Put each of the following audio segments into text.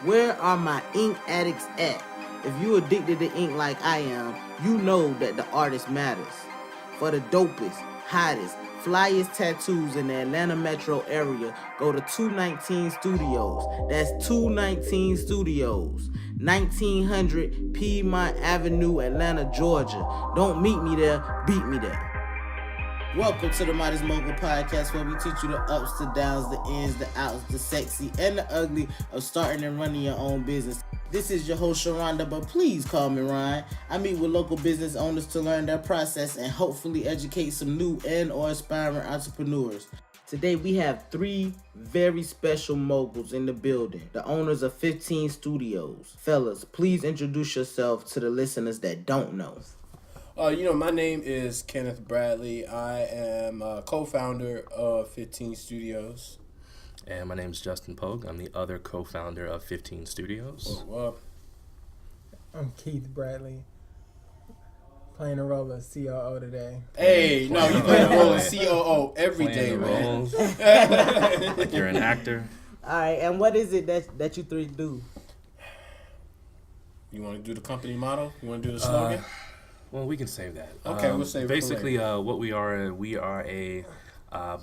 Where are my ink addicts at? If you addicted to ink like I am, you know that the artist matters. For the dopest, hottest, flyest tattoos in the Atlanta metro area, go to 219 Studios. That's 219 Studios. 1900 Piedmont Avenue, Atlanta, Georgia. Don't meet me there, beat me there. Welcome to the Modest Mogul Podcast, where we teach you the ups, the downs, the ins, the outs, the sexy, and the ugly of starting and running your own business. This is your host, Sharonda, but please call me Ryan. I meet with local business owners to learn their process and hopefully educate some new and or aspiring entrepreneurs. Today, we have three very special moguls in the building, the owners of 15 Studios. Fellas, please introduce yourself to the listeners that don't know. My name is Kenneth Bradley. I am a co-founder of 15 Studios. And my name is Justin Pogue. I'm the other co-founder of 15 Studios. I'm Keith Bradley, playing the role of COO today. Hey, you play the role of COO every day, man. Like you're an actor. All right, and what is it that you three do? You want to do the company motto? You want to do the slogan? Well, we can save that. Okay, we'll save it. Basically, what we are a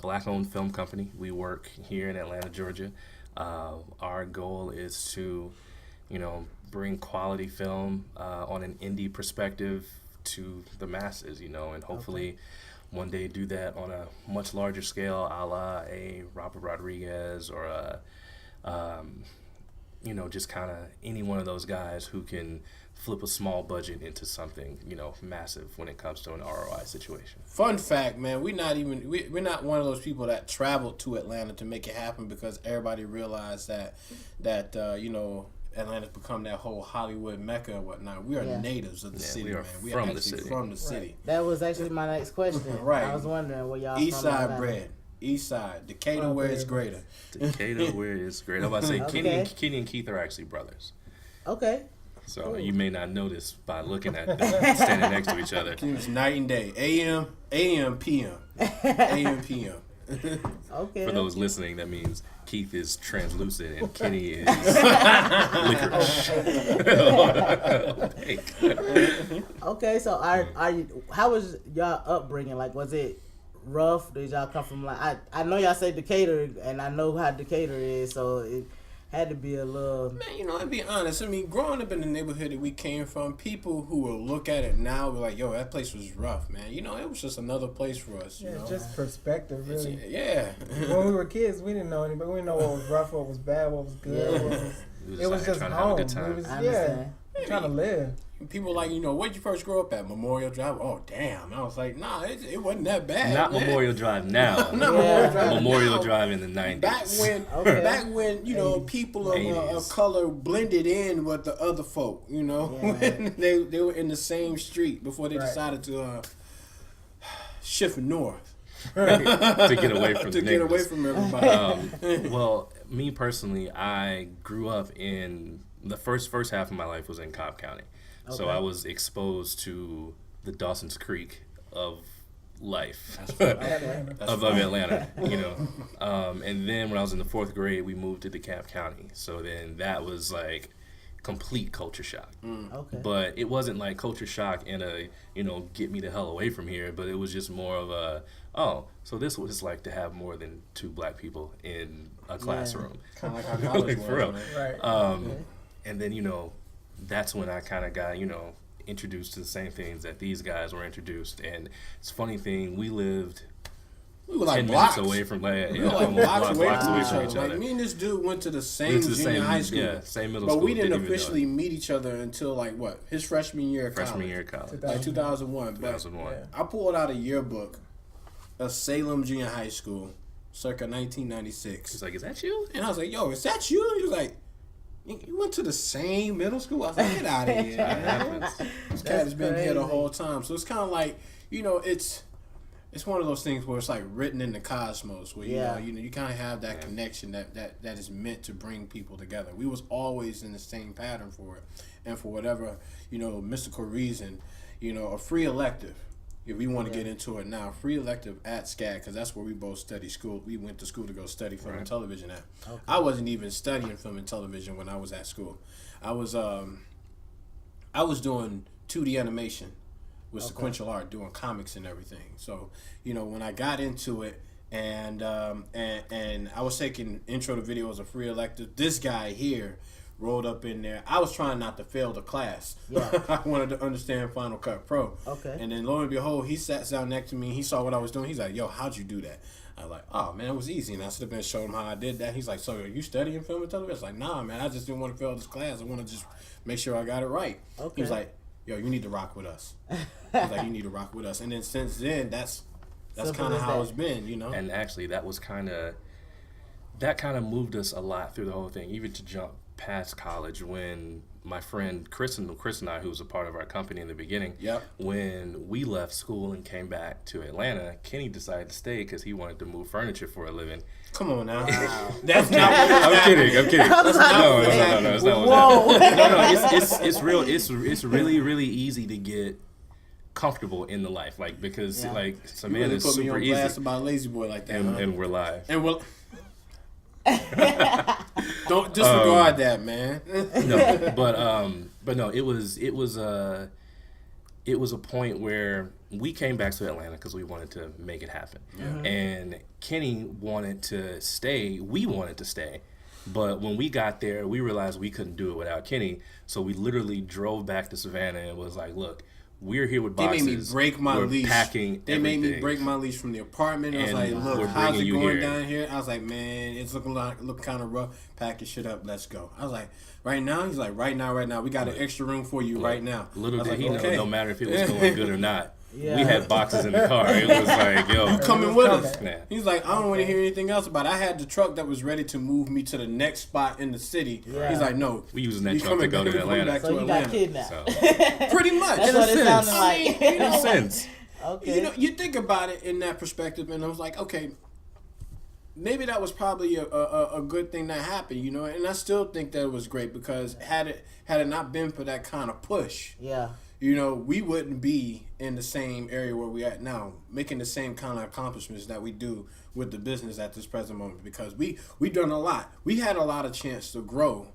black-owned film company. We work here in Atlanta, Georgia. Our goal is to, bring quality film on an indie perspective to the masses, and hopefully one day do that on a much larger scale, a la a Robert Rodriguez or just kind of any one of those guys who can flip a small budget into something, massive when it comes to an ROI situation. Fun fact, man, we're not one of those people that traveled to Atlanta to make it happen because everybody realized that Atlanta's become that whole Hollywood mecca and whatnot. We are natives of the city, man. We are actually from the city. Right. That was actually my next question. Right. I was wondering where y'all East from. Side bread. East Side. Decatur where it's greater. Decatur where it's greater. I'm about to say Kenny and Keith are actually brothers. Okay. So you may not know this by looking at them standing next to each other. It's night and day. AM, PM. AM, PM. Okay. For those listening, that means Keith is translucent and Kenny is licorice. Okay, so are you? How was y'all upbringing? Like, was it rough? Did y'all come from I know y'all say Decatur, and I know how Decatur is, so it had to be a little... Man, to be honest, growing up in the neighborhood that we came from, people who will look at it now be like, yo, that place was rough, man. It was just another place for us, just perspective, really. Yeah. When we were kids, we didn't know anybody. We didn't know what was rough, what was bad, what was good. It was just home. It was, trying to live. People like, where'd you first grow up at? Memorial Drive? Oh, damn. I was like, nah, it wasn't that bad. Not man. Memorial Drive now. Memorial Drive in the 90s. Back when people of color blended in with the other folk, when they were in the same street before they decided to shift north. to get away from get away from everybody. Well, me personally, I grew up in the first half of my life was in Cobb County. Okay. So I was exposed to the Dawson's Creek of life of Atlanta, and then when I was in the 4th grade, we moved to DeKalb County. So then that was like complete culture shock. Okay. But it wasn't like culture shock in a, get me the hell away from here, but it was just more of a, so this was like to have more than 2 black people in a classroom. Kind of like how college was, for real. Right. And then, that's when I kind of got, introduced to the same things that these guys were introduced. And it's a funny thing, we were like 10 blocks. minutes away from blocks away from each other. Like, me and this dude went to the same junior high school. Yeah, same middle but school. But we didn't officially meet each other until his freshman year of college. Like 2001. 2001. I pulled out a yearbook of Salem Junior High School, circa 1996. He's like, is that you? And I was like, yo, is that you? He was like, you went to the same middle school? I was like, get out of here, man. This cat has been here the whole time. So it's kind of like, it's one of those things where it's like written in the cosmos, where you kind of have that connection that is meant to bring people together. We was always in the same pattern for it, and for whatever mystical reason, a free elective, if we want to get into it now, free elective at SCAD, because that's where we both study school. We went to school to go study film and television at. Okay. I wasn't even studying film and television when I was at school. I was doing 2D animation with sequential art, doing comics and everything. So, you know, when I got into it, and I was taking intro to video as a free elective, this guy here rolled up in there. I was trying not to fail the class. Yeah. I wanted to understand Final Cut Pro. Okay. And then lo and behold, he sat down next to me. He saw what I was doing. He's like, "Yo, how'd you do that?" I was like, "Oh man, it was easy." And I stood up and showed him how I did that. He's like, "So are you studying film and television?" I was like, "Nah, man. I just didn't want to fail this class. I want to just make sure I got it right." Okay. He was like, "Yo, you need to rock with us." He's like, "You need to rock with us." And then since then, that's kind of how it's been, you know. And actually, that kind of moved us a lot through the whole thing, even to jump past college, when my friend Chris and I, who was a part of our company in the beginning, when we left school and came back to Atlanta, Kenny decided to stay because he wanted to move furniture for a living. Come on now. That's not what I'm kidding. No, it's not what that. No, it's really easy to get comfortable in the life, like, because like Savannah is super easy. You put me on blast about Lazy Boy like that, and we're live. And we'll don't disregard that, man. No, but no, it was a point where we came back to Atlanta because we wanted to make it happen, and Kenny wanted to stay. We wanted to stay. But when we got there, we realized we couldn't do it without Kenny. So we literally drove back to Savannah and was like, "Look, we're here with boxes. They made me break my leash. Packing they everything. Made me break my leash from the apartment. I was like, look, how's it going down here? I was like, man, it's looking kind of rough. Pack your shit up. Let's go." I was like, right now? He's like, right now. We got an extra room for you right now. Little did he know, no matter if it was going good or not. Yeah. We had boxes in the car. It was like, yo, you coming with us? Nah. He's like, I don't want to hear anything else about it. I had the truck that was ready to move me to the next spot in the city. Yeah. He's like, no. We using that truck to go to Atlanta. So you got kidnapped. So. Pretty much. That's what it sounded like. In a sense. Okay. You know, you think about it in that perspective, and I was like, okay, maybe that was probably a good thing that happened, you know. And I still think that it was great, because had it not been for that kind of push, you know, we wouldn't be in the same area where we're at now, making the same kind of accomplishments that we do with the business at this present moment, because we done a lot. We had a lot of chance to grow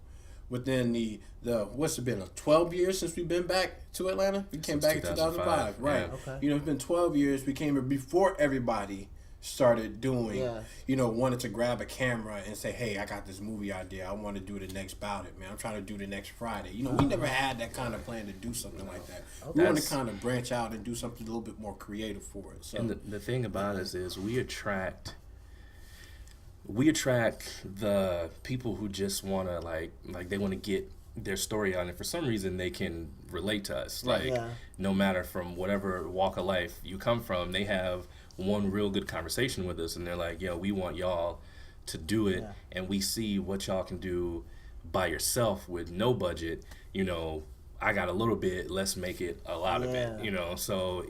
within the what's it been, 12 years since we've been back to Atlanta? We came back in 2005, right? Yeah. Okay. You know, it's been 12 years. We came here before everybody started doing, you know, wanted to grab a camera and say, hey, I got this movie idea. I want to do the next Bout It, man. I'm trying to do the next Friday. You know, we never had that kind of plan to do something like that. Okay. We want to kind of branch out and do something a little bit more creative for it. So. And the thing about us is we attract the people who just want to, like they want to get their story on, and for some reason they can relate to us. Like, no matter from whatever walk of life you come from, they have one real good conversation with us, and they're like, yo, we want y'all to do it, and we see what y'all can do by yourself with no budget. You know, I got a little bit, let's make it a lot of it, you know. So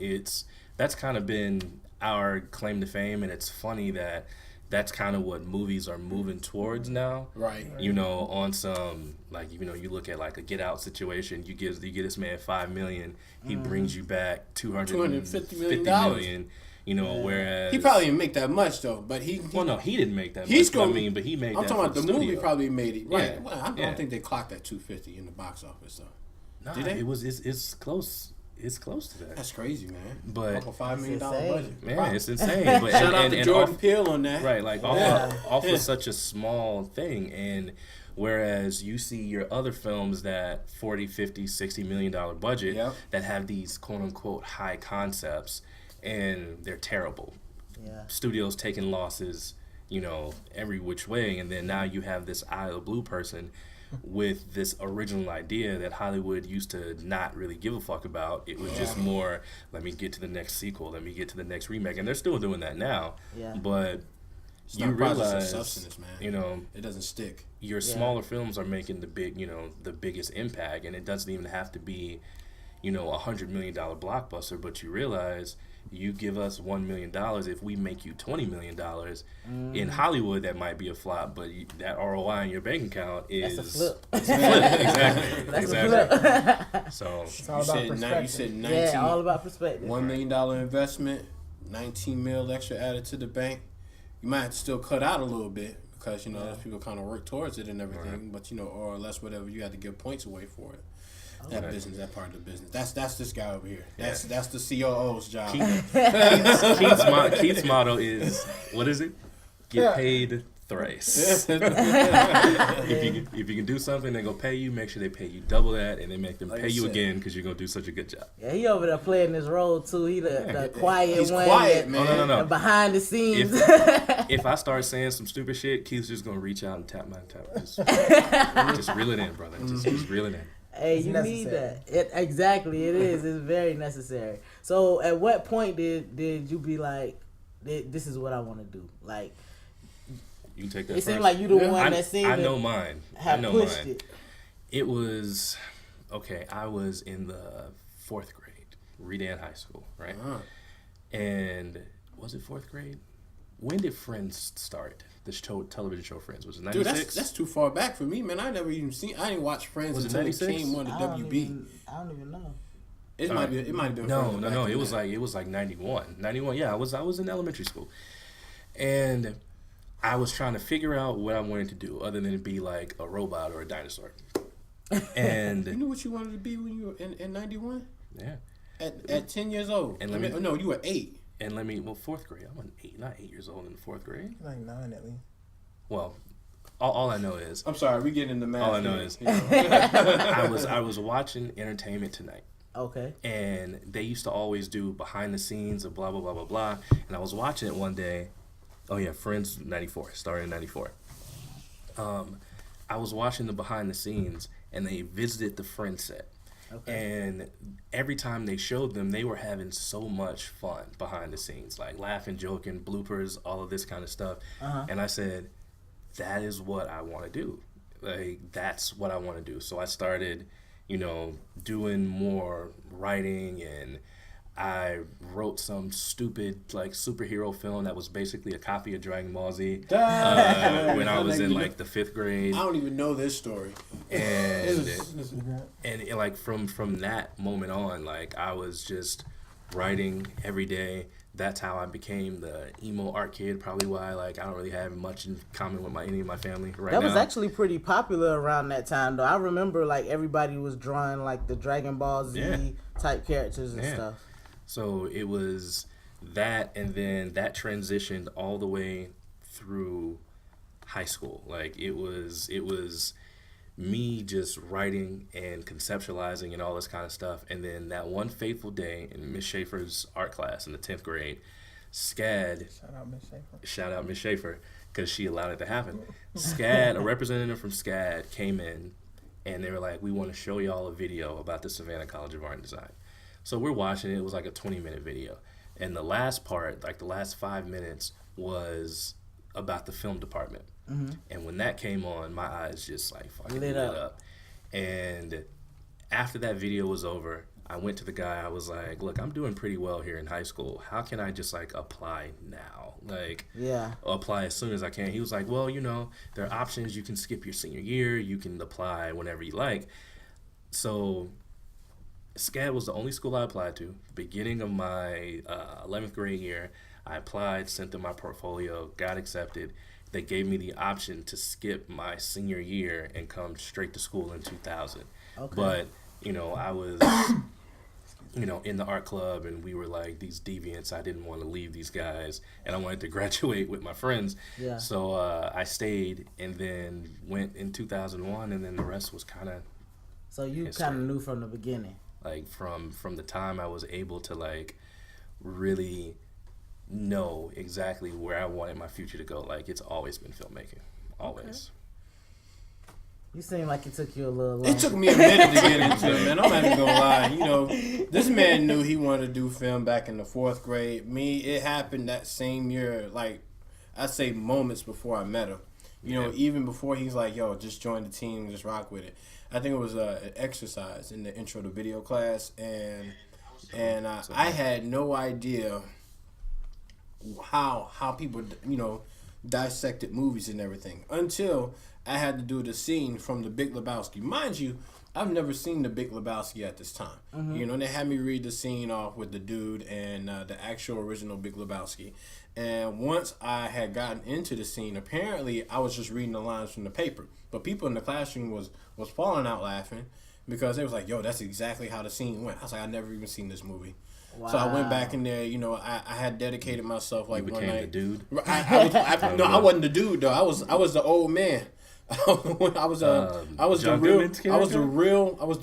that's kind of been our claim to fame, and it's funny that that's kind of what movies are moving towards now. Right. You know, on some, like, you know, you look at like a Get Out situation, you give this man $5 million, he brings you back $250 million. You know, whereas he probably didn't make that much though. But he no, he didn't make that much. But he made. I'm talking about the studio. Movie probably made it. Right. Yeah. Well, I don't think they clocked that 250 in the box office though. Nah, did they? It's close. It's close to that. That's crazy, man. But off a $5 million budget, man, it's insane. But shout out to Jordan Peele on that. Right, like off of such a small thing, and whereas you see your other films that $40, $50, $60 million budget that have these quote unquote high concepts, and they're terrible. Yeah. Studios taking losses, you know, every which way, and then now you have this eye of the blue person with this original idea that Hollywood used to not really give a fuck about. It was just more, let me get to the next sequel, let me get to the next remake, and they're still doing that now. Yeah. But it's you realize, substance, man. You know, it doesn't stick. Your smaller films are making the biggest impact, and it doesn't even have to be, you know, $100 million blockbuster. But you realize you give us $1 million. If we make you $20 million, in Hollywood that might be a flop, but that ROI in your bank account is that's a flip. It's a flip. Exactly. That's exactly. a flip. So It's all about perspective. You said 19. Yeah, all about perspective. $1 million investment, 19 mil extra added to the bank. You might have to still cut out a little bit because those people kind of work towards it and everything, but or less whatever you had to give points away for it. That business, that part of the business. That's this guy over here. That's the COO's job. Keith's motto is, what is it? Get paid thrice. If you can do something, they're gonna pay you. Make sure they pay you double that, and then make them pay you again because you're gonna do such a good job. Yeah, he over there playing this role too. He the quiet He's one. quiet, man. No. Behind the scenes. If I start saying some stupid shit, Keith's just gonna reach out and tap my tap. Just reel it in, brother. Just reel it in. Hey, you need that. Exactly, it is. It's very necessary. So, at what point did you be like, this is what I want to do? Like, you take that. It seemed like you the one that seemed I know mine. Have pushed it. It was okay. I was in the 4th grade, Redan High School, right? And was it 4th grade? When did Friends start? This television show Friends, was it 96? Dude, that's too far back for me, man. I never even seen. I didn't watch Friends until it came on the WB. I don't even know. It might have been. No. It was like 91. 91. Yeah, I was in elementary school, and I was trying to figure out what I wanted to do other than be like a robot or a dinosaur. And you knew what you wanted to be when you were in 91? Yeah. At 10 years old. And you were 8. And 4th grade. I'm not 8 years old in the 4th grade. Like 9 at least. Well, all I know is. I'm sorry, we get into math. All I know is I was watching Entertainment Tonight. Okay. And they used to always do behind the scenes of blah blah blah blah blah. And I was watching it one day. Oh yeah, Friends 94, started in 94. I was watching the behind the scenes, and they visited the Friends set. Okay. And every time they showed them, they were having so much fun behind the scenes, like laughing, joking, bloopers, all of this kind of stuff. And I said, that is what I want to do. Like, that's what I want to do. So I started, doing more writing, and I wrote some stupid superhero film that was basically a copy of Dragon Ball Z when I was in the 5th grade. I don't even know this story. And from that moment on, I was just writing every day. That's how I became the emo art kid. Probably why I don't really have much in common with any of my family right now. That was actually pretty popular around that time, though. I remember everybody was drawing the Dragon Ball Z type characters and stuff. So it was that, and then that transitioned all the way through high school. It was me just writing and conceptualizing and all this kind of stuff. And then that one fateful day in Miss Schaefer's art class in the 10th grade, SCAD. Shout out Miss Schaefer, because she allowed it to happen. SCAD, a representative from SCAD came in, and they were like, we want to show y'all a video about the Savannah College of Art and Design. So we're watching it. It was a 20-minute video. And the last part, the last 5 minutes, was about the film department. Mm-hmm. And when that came on, my eyes just fucking lit up. And after that video was over, I went to the guy. I was like, look, I'm doing pretty well here in high school. How can I just apply now? Apply as soon as I can. He was like, well, there are options. You can skip your senior year. You can apply whenever you like. So SCAD was the only school I applied to. Beginning of my 11th grade year, I applied, sent them my portfolio, got accepted. They gave me the option to skip my senior year and come straight to school in 2000. Okay. But, I was, in the art club, and we were these deviants. I didn't want to leave these guys, and I wanted to graduate with my friends. Yeah. So I stayed, and then went in 2001, and then the rest was kind of So you kind of knew from the beginning. From the time I was able to really know exactly where I wanted my future to go. It's always been filmmaking. Always. Okay. You seem like it took you a little long. It took me a minute to get into it, man. I'm not even gonna lie. This man knew he wanted to do film back in the 4th grade. Me, it happened that same year, I'd say moments before I met him. Even before he's like, yo, just join the team, just rock with it. I think it was an exercise in the intro to video class, and And I had no idea how people, dissected movies and everything until I had to do the scene from The Big Lebowski. Mind you, I've never seen The Big Lebowski at this time. Mm-hmm. They had me read the scene off with the dude and the actual original Big Lebowski. And once I had gotten into the scene, apparently I was just reading the lines from the paper. But people in the classroom was falling out laughing because they was like, yo, that's exactly how the scene went. I was like, I've never even seen this movie. Wow. So I went back in there, I had dedicated myself like you one night. The dude? I wasn't the dude though. I was the old man. I was the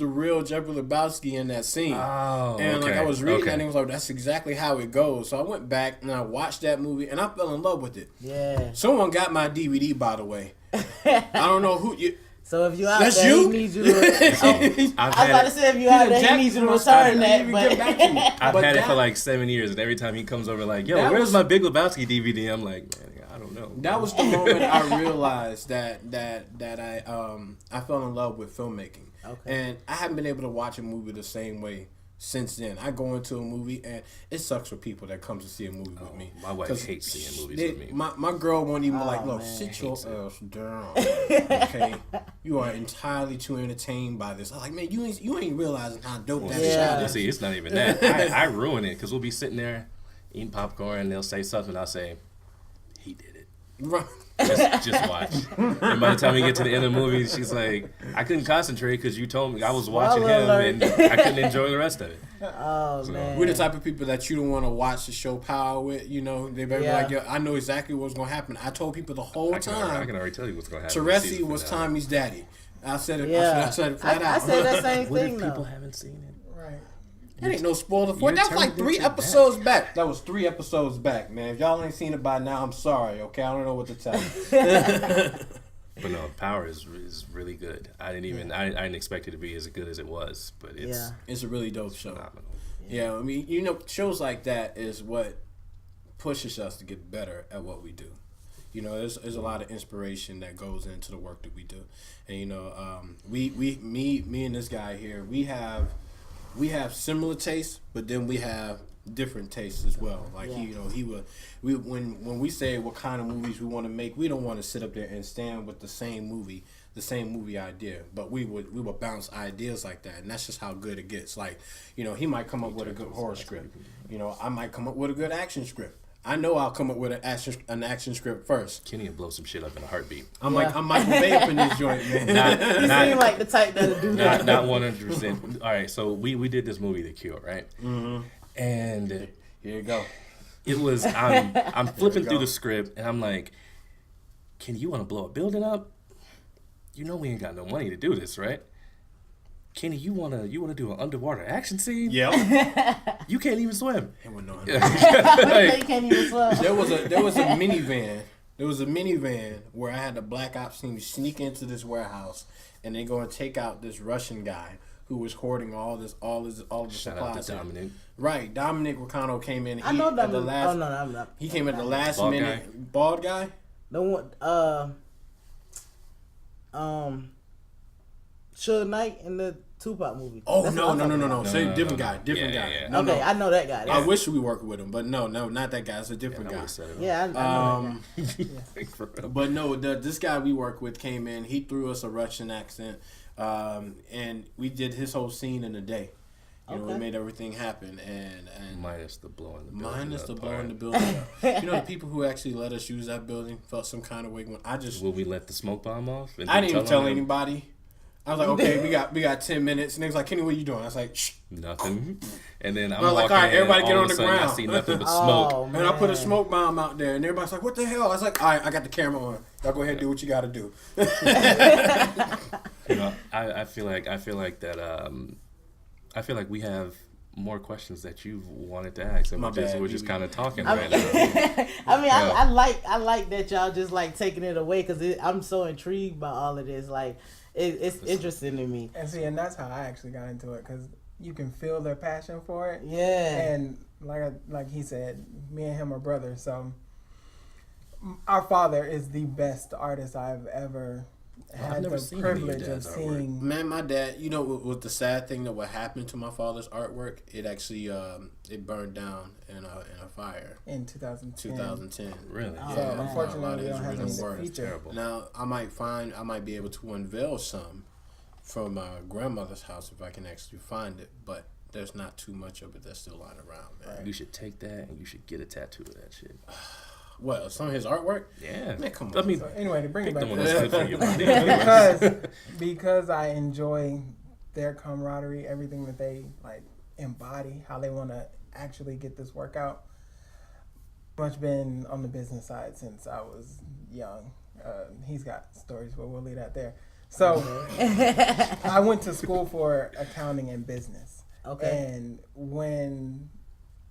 real Jeffrey Lebowski in that scene. Oh, and I was reading that and it was like, that's exactly how it goes. So I went back and I watched that movie and I fell in love with it. Yeah. Someone got my DVD, by the way. I don't know who you. So if you out That's there, you? he needs you to. I was about to say if you out there, he needs you to return that. But I've had it for like 7 years, and every time he comes over, like, yo, where's my Big Lebowski DVD? I'm like, man, I don't know. That was the moment I realized that I fell in love with filmmaking. Okay. And I haven't been able to watch a movie the same way since then. I go into a movie and it sucks for people that come to see a movie with me. My wife hates seeing movies with me. My girl won't even look, sit your ass down. Okay, you are entirely too entertained by this. I'm like, man, you ain't realizing how dope that shot is. See, it's not even that. I ruin it because we'll be sitting there eating popcorn and they'll say something. I'll say, he did it. Right. Just watch. And by the time we get to the end of the movie, she's like, I couldn't concentrate because you told me I was watching him and I couldn't enjoy the rest of it. Oh, so, man. We're the type of people that you don't want to watch the show Power with. They better be like, yo, I know exactly what's going to happen. I told people the whole time. I can already tell you what's going to happen. Teresi was Tommy's daddy. I said it. I said it flat out. I said that same thing. What if people haven't seen it? Right. That ain't no spoiler for it. That was like 3 episodes back. That was 3 episodes back, man. If y'all ain't seen it by now, I'm sorry, okay? I don't know what to tell you. But no, Power is really good. I didn't expect it to be as good as it was, but it's a really dope show. Phenomenal. Yeah, I mean, shows like that is what pushes us to get better at what we do. There's a lot of inspiration that goes into the work that we do. And me and this guy here, we have similar tastes, but then we have different tastes as well. Like when we say what kind of movies we want to make, we don't want to sit up there and stand with the same movie idea, but we would bounce ideas like that, and that's just how good it gets. Like, he might come up with a good horror script. I might come up with a good action script. I know I'll come up with an action script first. Kenny will blow some shit up in a heartbeat. I'm Michael Bay up in this joint, man. You seem like the type that'll do that. Not 100%. All right, so we did this movie, The Cure, right? Mm-hmm. And here you go. It was I'm flipping through the script, and I'm like, Kenny, you want to blow a building up? We ain't got no money to do this, right? Kenny, you wanna do an underwater action scene? Yeah. You can't even swim. It wasn't no They can't even swim. There was a minivan. There was a minivan where I had the black ops team sneak into this warehouse, and they go and take out this Russian guy who was hoarding all the supplies. Shout out to Dominic. Right, Dominic Ricano came in. I know Dominic. I'm not. He came at the last Bald minute. Guy? Bald guy. The one. Suge Knight in the Tupac movie. Oh, no. Say different guy. Yeah. No, okay, I know that guy. I wish we worked with him, but no, not that guy. It's a different guy. Yeah, I know that guy. But no, this guy we work with came in. He threw us a Russian accent, and we did his whole scene in a day. We made everything happen, and minus the blowing the building up. The people who actually let us use that building felt some kind of way when Will we let the smoke bomb off? I didn't even tell anybody. I was like, okay, we got 10 minutes, and they was like, Kenny, what are you doing? I was like, shh. Nothing. And then I'm like, walking all right, everybody get on the ground. I see nothing but smoke. And I put a smoke bomb out there, and everybody's like, what the hell? I was like, all right, I got the camera on. Y'all go ahead and do what you got to do. I feel like we have more questions that you've wanted to ask, and we're just kind of talking right now. I mean, I like that y'all just like taking it away because I'm so intrigued by all of this. Like, it's interesting to me. And that's how I actually got into it because you can feel their passion for it. Yeah. And like he said, me and him are brothers. So our father is the best artist I've ever had the privilege of seeing. Man, my dad, you know, with the sad thing that what happened to my father's artwork, it actually it burned down in a fire in 2010. 2010. Really? Oh, so unfortunately, we don't have any feature. Now I might be able to unveil some from my grandmother's house if I can actually find it, but there's not too much of it that's still lying around, man. Right. You should take that and you should get a tattoo of that shit. Well, some of his artwork? Yeah. Man, come on. I mean, so anyway, to bring it back. because I enjoy their camaraderie, everything that they like embody, how they want to actually get this work out. Much been on the business side since I was young. He's got stories, but we'll leave that there. So I went to school for accounting and business. Okay. And when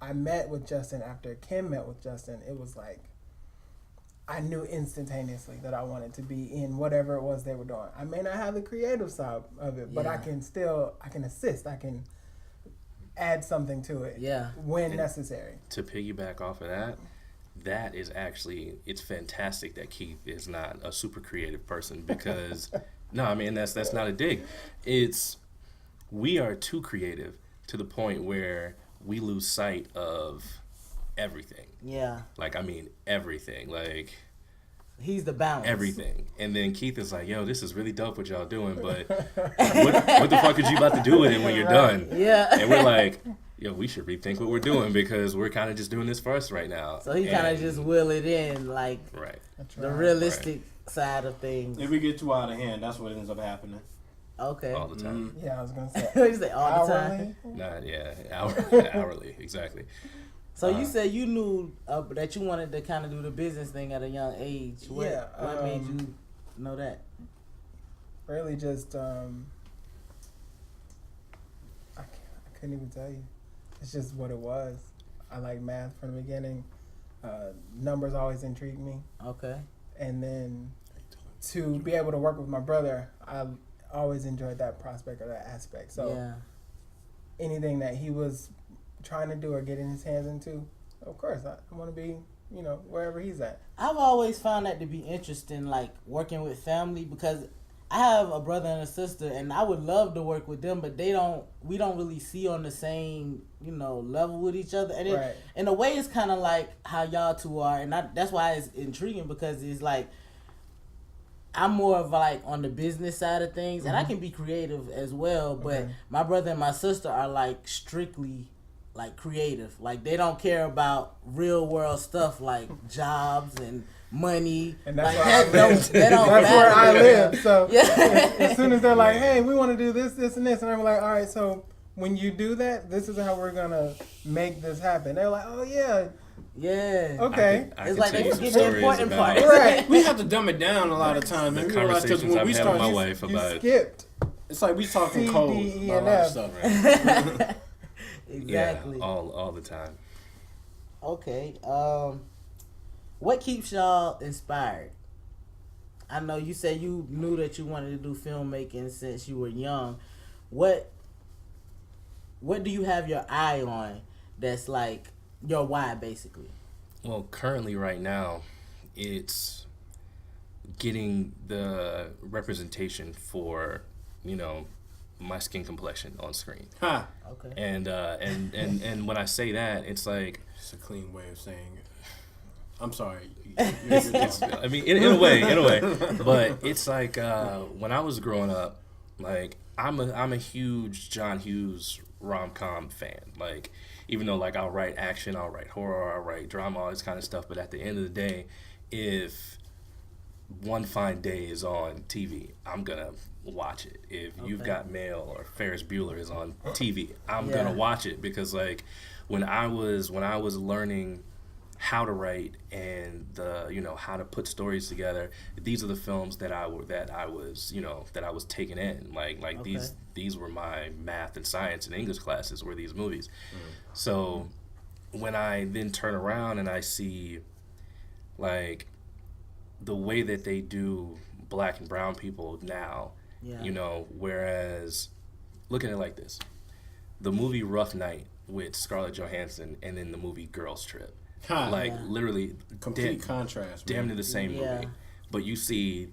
I met with Justin, after Kim met with Justin, it was like I knew instantaneously that I wanted to be in whatever it was they were doing. I may not have the creative side of it, but I can assist. I can add something to it when necessary. To piggyback off of that, that is actually, it's fantastic that Keith is not a super creative person because, no, I mean, that's not a dig. We are too creative to the point where we lose sight of everything. Yeah. Like, I mean, everything. Like, he's the balance. Everything. And then Keith is like, yo, this is really dope what y'all doing, but what the fuck is you about to do with it when you're done? Yeah. And we're like, yo, we should rethink what we're doing because we're kind of just doing this for us right now. So he kind of just will it in, like, the realistic side of things. If we get too out of hand, that's what ends up happening. Okay. All the time. Yeah, I was going to say. You say all the time? Hourly, exactly. So you said you knew that you wanted to kind of do the business thing at a young age. What made you know that? Really just, I couldn't even tell you. It's just what it was. I like math from the beginning. Numbers always intrigued me. Okay. And then to be able to work with my brother, I always enjoyed that prospect or that aspect. So anything that he was trying to do or getting his hands into, of course, I want to be, wherever he's at. I've always found that to be interesting, like working with family, because I have a brother and a sister, and I would love to work with them, but we don't really see on the same, level with each other. And in a way, it's kind of like how y'all two are, and that's why it's intriguing, because it's like, I'm more of like on the business side of things, and I can be creative as well, but my brother and my sister are like strictly like creative. Like they don't care about real world stuff like jobs and money. And that's like, where I live. That's where I live. So as soon as they're like, hey, we want to do this, this, and this, and I'm like, all right, so when you do that, this is how we're going to make this happen. They're like, oh, yeah. Yeah. Okay. I it's like they forget the important part. Right. We have to dumb it down a lot of times. The conversations I've had with my wife about it. Skipped. It's like we talking code D, about a lot of stuff. Right? Exactly. Yeah, all the time. Okay. What keeps y'all inspired? I know you said you knew that you wanted to do filmmaking since you were young. What do you have your eye on that's like your why, basically? Well, currently right now, it's getting the representation for, my skin complexion on screen. Huh. Okay. And when I say that, it's like, it's a clean way of saying it. I'm sorry. I mean, in a way, but it's like when I was growing up, like I'm a huge John Hughes rom-com fan. Like, even though like I'll write action, I'll write horror, I'll write drama, all this kind of stuff. But at the end of the day, if One Fine Day is on TV, I'm gonna watch it. If You've Got Mail or Ferris Bueller is on TV, I'm gonna watch it, because like when I was learning how to write and how to put stories together, these are the films that I was taking in. Like these were my math and science and English classes, were these movies. So when I then turn around and I see like the way that they do black and brown people now, whereas look at it like this: the movie Rough Night with Scarlett Johansson and then the movie Girls Trip. Literally complete contrast, damn near the same movie, but you see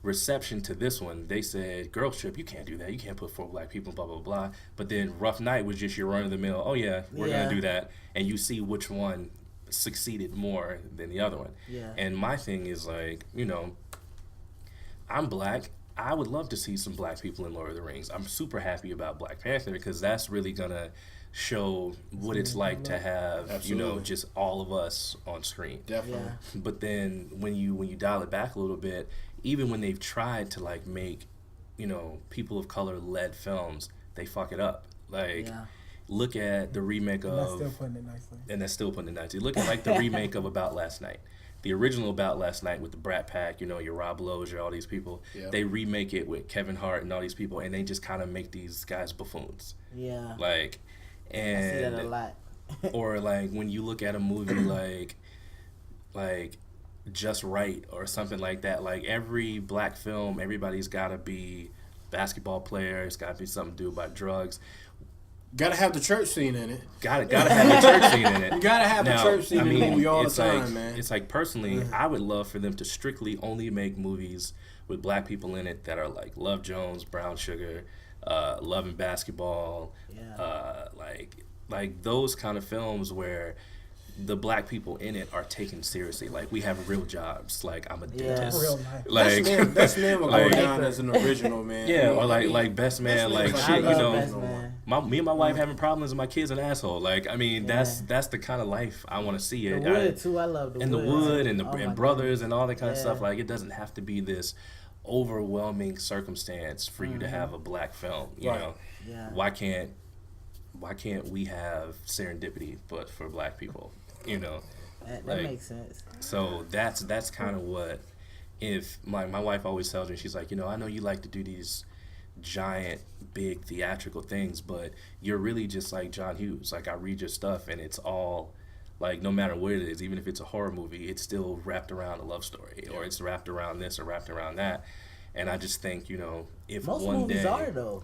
reception to this one, they said, Girls Trip, you can't do that. You can't put 4 black people, blah, blah, blah. But then Rough Night was just your run-of-the-mill, oh, yeah, we're going to do that. And you see which one succeeded more than the other one. Yeah. And my thing is, like, you know, I'm black. I would love to see some black people in Lord of the Rings. I'm super happy about Black Panther because that's really going to show what it's like to have, you know, just all of us on screen. Definitely. Yeah. But then when you dial it back a little bit, even when they've tried to like make, you know, people of color led films, they fuck it up. Like, look at the remake of, that's still putting it nicely. And that's still putting it nicely. Look at like the remake of About Last Night. The original About Last Night with the Brat Pack, you know, your Rob Lowe, all these people. Yeah. They remake it with Kevin Hart and all these people, and they just kind of make these guys buffoons. Yeah. Like, and I see that a lot. or like when you look at a movie like Just Right or something like that, like every black film, everybody's got to be basketball player. It's got to be something to do about drugs. Gotta have the church scene in it. Gotta have the church scene in it. You gotta have the church scene in the movie all the time, man. It's like, personally, I would love for them to strictly only make movies with black people in it that are like Love Jones, Brown Sugar, Love and Basketball, like those kind of films where the black people in it are taken seriously. Like, we have real jobs. Like, I'm a dentist. Real life. Like, Best Man will go down as an original, man. Yeah, or like Best Man, like Best shit, Man. you know. Best Man. Me and my wife having problems, and my kid's an asshole. Like, I mean, that's the kind of life I want to see. The Wood too. I love the Wood. And the Wood and and Brothers and all that kind of stuff. Like, it doesn't have to be this overwhelming circumstance for you to have a black film. You know, why can't we have serendipity but for black people? You know, that like, makes sense. So that's kind of what. If my wife always tells me, she's like, you know, I know you like to do these giant, big theatrical things, but you're really just like John Hughes. Like, I read your stuff, and it's all like, no matter what it is, even if it's a horror movie, it's still wrapped around a love story, or it's wrapped around this or wrapped around that. And I just think, you know, if most one movies day are though.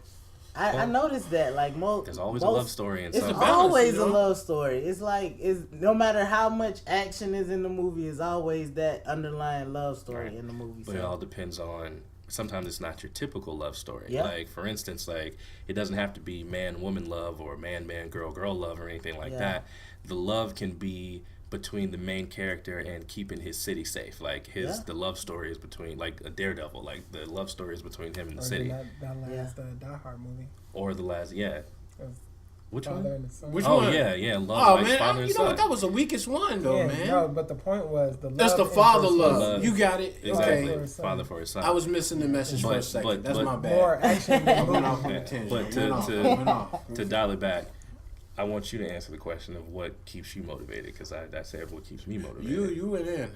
I noticed that, like, there's always a love story in it's something. always a love story. It's like, no matter how much action is in the movie, it's always that underlying love story in the movie. But it all depends on, sometimes it's not your typical love story. Yeah. Like, for instance, like, it doesn't have to be man-woman love or man-man, girl-girl love or anything like that. The love can be between the main character and keeping his city safe. Like, the love story is between, like, a Daredevil. Like, the love story is between him and the city. That last Die Hard movie. Or the last, Which Father one? and the Son. Which Oh, one? yeah, love, Oh, like man, father and you know what? son. That was the weakest one, though, man. No, but the point was the love. That's the father interest was love. You got it. Exactly. Okay. Father for his son. I was missing the message for a second. That's my bad. More action than I went movie. off on a tangent. But Went off. to dial it back, I want you to answer the question of what keeps you motivated, because I said what keeps me motivated. You went in.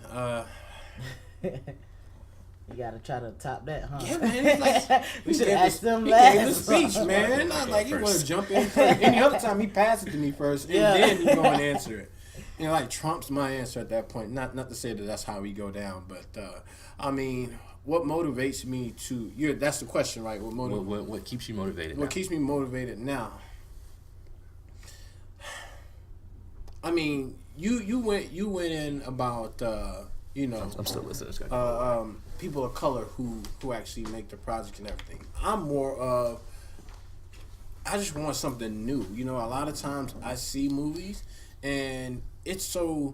You gotta try to top that, huh? Yeah, man. It's like, we should gave ask them He last. gave the speech, man. Not like he want to jump in first. Any other time, he passed it to me first, and then he go and answer it. You know, like, Trump's my answer at that point. Not to say that that's how we go down, but I mean, what motivates me to? That's the question, right? What keeps you motivated? What keeps me motivated now? I mean, you went in about you know. I'm still listening. People of color who actually make the project and everything. I'm more of, I just want something new. You know, a lot of times I see movies and it's so,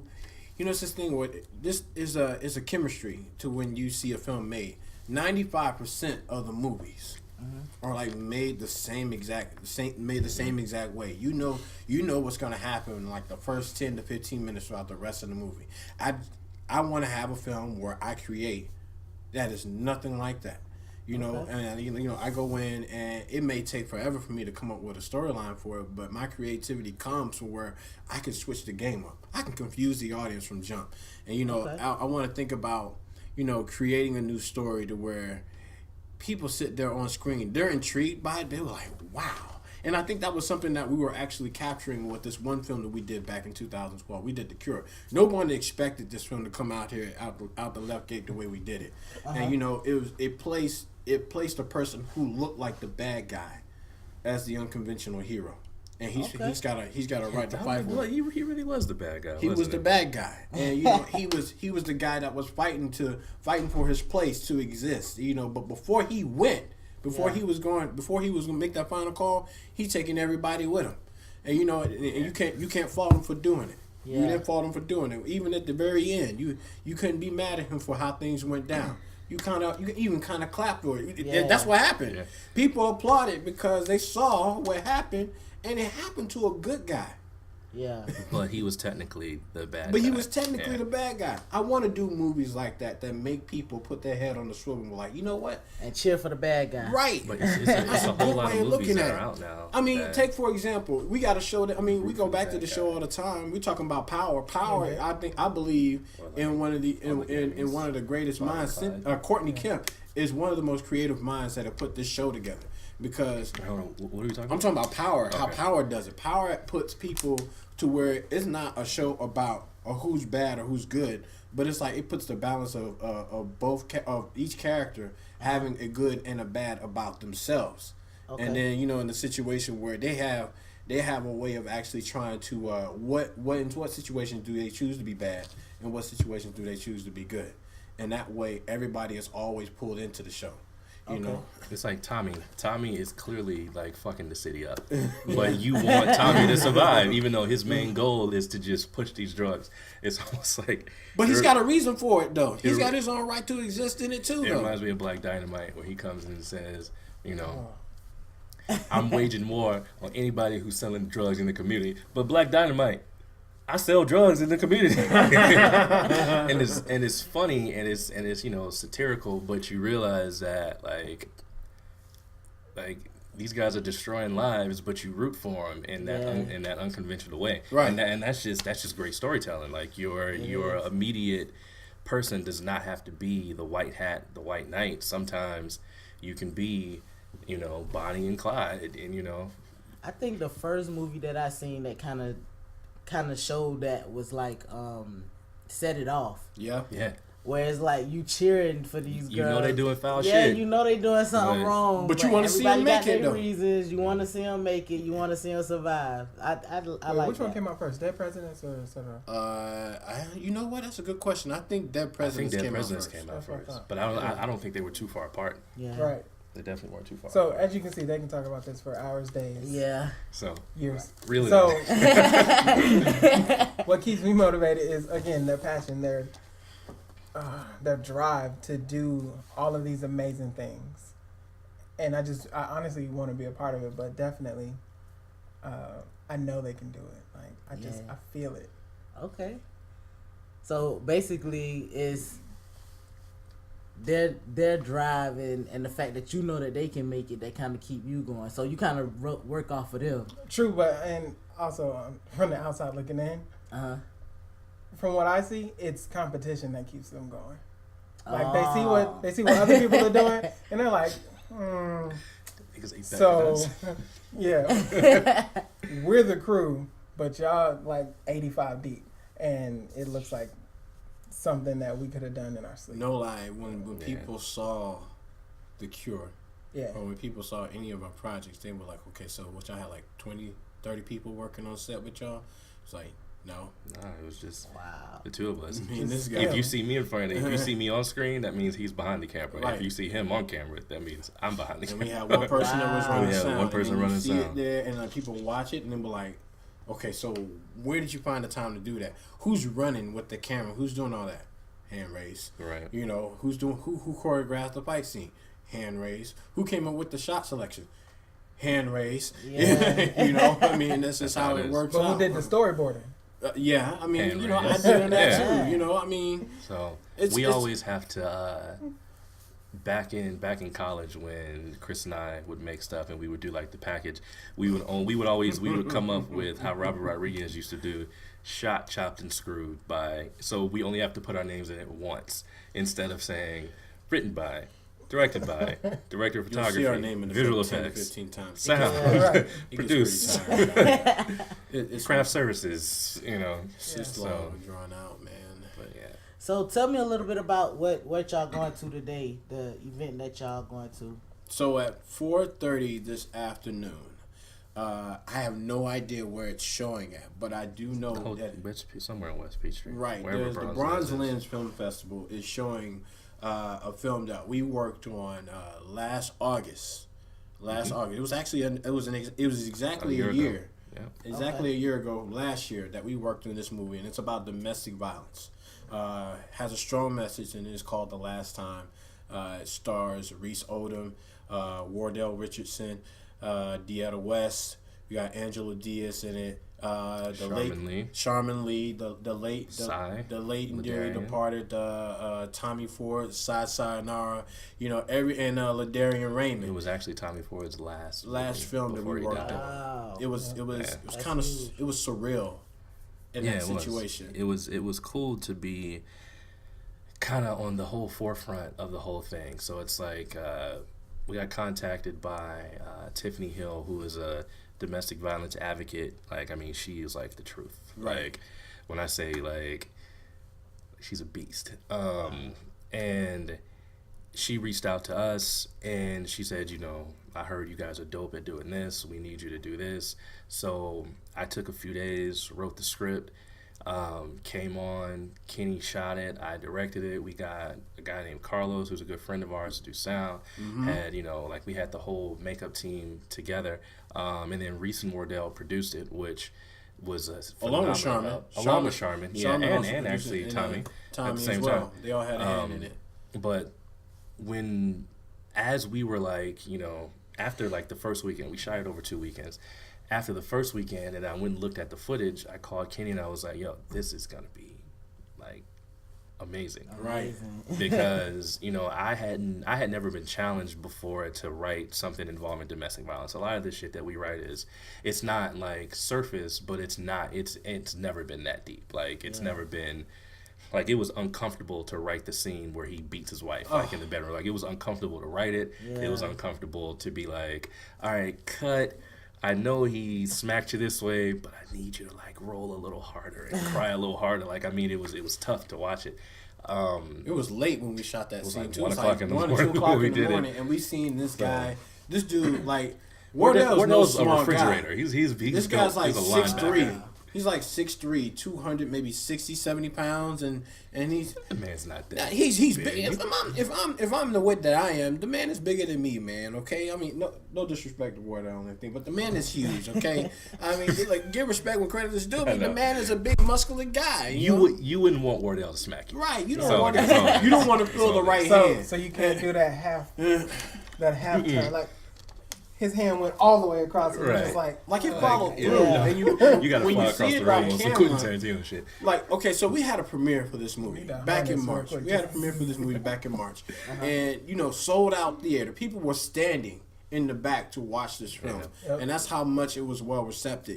you know, it's this thing where this is a chemistry to when you see a film made. 95% of the movies are like made the same exact way. You know what's gonna happen in like the first 10 to 15 minutes throughout the rest of the movie. I want to have a film where I create that is nothing like that, you know. And you know, I go in and it may take forever for me to come up with a storyline for it, but my creativity comes from where I can switch the game up. I can confuse the audience from jump, and you know, I want to think about, you know, creating a new story to where people sit there on screen, they're intrigued by it, they're like, wow. And I think that was something that we were actually capturing with this one film that we did back in 2012. We did The Cure. No one expected this film to come out here out the left gate the way we did it. And you know, it placed a person who looked like the bad guy as the unconventional hero. and he's got a right to fight for Well, it. he really was the bad guy. He was wasn't the bad guy, and he was the guy that was fighting for his place to exist. But before he was going to make that final call, he's taking everybody with him, and you can't fault him for doing it. Yeah. You didn't fault him for doing it. Even at the very end, you couldn't be mad at him for how things went down. You even kind of clapped for it. Yeah. That's what happened. Yeah. People applauded because they saw what happened, and it happened to a good guy. Yeah. But he was technically the bad guy. But he was technically Yeah. the bad guy. I want to do movies like that make people put their head on the swivel and be like, you know what? And cheer for the bad guy. Right. But it's a whole lot of movies that are out now. I mean, that- take for example, we got a show that we go back to the bad show guy. all the time. We talking about Power. Power. I believe in one of the greatest minds. Courtney Kemp is one of the most creative minds that have put this show together. Because Hold on, what are we talking about? I'm talking about Power. How Okay. Power does it. Power puts people to where it's not a show about who's bad or who's good, but it's like it puts the balance of of each character having a good and a bad about themselves. Okay. And then in the situation where they have a way of actually trying to in what situations do they choose to be bad and what situations do they choose to be good, and that way everybody is always pulled into the show. You know. It's like Tommy. Tommy is clearly like fucking the city up, but you want Tommy to survive, even though his main goal is to just push these drugs. It's almost like. But he's got a reason for it, though. He's got his own right to exist in it too, It though. reminds me of Black Dynamite, where he comes in and says, I'm waging war on anybody who's selling drugs in the community. But Black Dynamite, I sell drugs in the community, and it's funny and it's satirical, but you realize that like these guys are destroying lives, but you root for them in that in that unconventional way, Right? And that's just great storytelling. Like your immediate person does not have to be the white hat, the white knight. Sometimes you can be, Bonnie and Clyde, and I think the first movie that I seen that kind of showed that was like Set It Off. Yeah. Where it's like you cheering for these girls. You know they doing foul yeah, shit. you know they doing something But- wrong. But you wanna see 'em everybody make got it, their though. reasons. You want to see them make it. You want to see them survive. I like Which one that. came out first, Dead Presidents or Set It Off? You know what? That's a good question. I think Dead Presidents Dead came Presidents out first. came out That's what I first, thought. but I don't think they were too far apart. Yeah. Right. They definitely weren't too far. So apart. as you can see, they can talk about this for hours, days, Yeah. So years. really, So what keeps me motivated is again their passion, their drive to do all of these amazing things, and I honestly want to be a part of it. But definitely, I know they can do it. Like I feel it. Okay. So basically, it's their drive and the fact that you know that they can make it that kind of keep you going. So you kind of work off of them. True, but and also from the outside looking in, from what I see, it's competition that keeps them going. Like they see what other people are doing, and they're like, because they so yeah, we're the crew, but y'all like 85 deep, and it looks like something that we could have done in our sleep. No lie, when people saw The Cure, Yeah. or when people saw any of our projects, they were like, okay, so what y'all had like 20, 30 people working on set with y'all? It's like, no. Nah, it was just Wow. the two of us. I mean, this guy. If you see me in front of, if you see me on screen, that means he's behind the camera. Right. If you see him on camera, that means I'm behind the And camera. we had one person that was running Yeah, sound. one person and then running you see sound. it there, and like people watch it, and then be like, okay, so where did you find the time to do that? Who's running with the camera? Who's doing all that? Hand raise. Right. You know, who choreographed the fight scene? Hand raise. Who came up with the shot selection? Hand raise. Yeah. You know, I mean, that's just how it is. works But out. who did the storyboarding? Yeah, I mean, Hand you know, I raise. did that Yeah. too. You know, I mean, So It's- we it's- always have to back in college when Chris and I would make stuff and we would do like the package. We would come up with how Robert Rodriguez used to do shot, chopped, and screwed by. So we only have to put our names in it once instead of saying written by, directed by, director of you'll photography, see our name in the visual film 10 to effects, 15 times. sound, Yeah, right. It gets produce, pretty tiring. It's craft services. You know, It's just so long and drawn out, man. but yeah. So tell me a little bit about what y'all going to today, the event that y'all going to. So at 4:30 this afternoon, I have no idea where it's showing at, but I do know that somewhere in West Peachtree. Right. There's the Bronze Lens Film Festival is showing a film that we worked on last August. It was actually it was exactly a year. Yeah. Exactly a year ago, last year, that we worked on this movie, and it's about domestic violence. Has a strong message, and it's called The Last Time. It stars Reese Odom, Wardell Richardson, Deetta West. We got Angela Diaz in it. Sharman Lee, the late and dearly departed Tommy Ford, Sayonara, Ladarian Raymond. It was actually Tommy Ford's last film that we worked on. Wow. It was kind of surreal in that situation. It was cool to be kind of on the whole forefront of the whole thing. So it's like we got contacted by Tiffany Hill, who is a domestic violence advocate. Like, I mean, she is like the truth. Right. Like, when I say, like, she's a beast. And she reached out to us and she said, I heard you guys are dope at doing this. We need you to do this. So I took a few days, wrote the script, came on, Kenny shot it, I directed it. We got a guy named Carlos, who's a good friend of ours, to do sound. Had, we had the whole makeup team together. And then Reese and Wardell produced it, which was along with Sharman. And actually Tommy at the same time. They all had a hand in it. But as we were after the first weekend, we shot it over 2 weekends. After the first weekend, and I went and looked at the footage, I called Kenny and I was like, yo, this is going to be amazing. Right. Because, I had never been challenged before to write something involving domestic violence. A lot of the shit that we write it's not surface, but it's never been that deep. Never been, it was uncomfortable to write the scene where he beats his wife, in the bedroom. It was uncomfortable to write it. Yeah. It was uncomfortable to be like, all right, cut. I know he smacked you this way, but I need you to roll a little harder and cry a little harder. It was tough to watch it. It was late when we shot that scene too. 1 o'clock in the morning. 2 o'clock in the morning, and we seen this guy, this dude, Wardell's no small a refrigerator. Guy. This guy's a 6'3". He's 6'3", 200, maybe 60, 70 pounds, and he's the man's not that. He's big. If I'm the width that I am, the man is bigger than me, man. Okay, I mean, no disrespect to Wardell or anything, but the man is huge. Okay, I mean, give respect when credit is due. The man is a big, muscular guy. You wouldn't want Wardell to smack you, right? You don't want to. You don't want to feel the right hand. So you can't do that half turn his hand went all the way across. And right. It was it followed through. And you got to fly across the room on some Quentin Tarantino shit. Okay, so we had a premiere for this movie back in March. And, sold out theater. People were standing in the back to watch this film. Yep. And that's how much it was well received,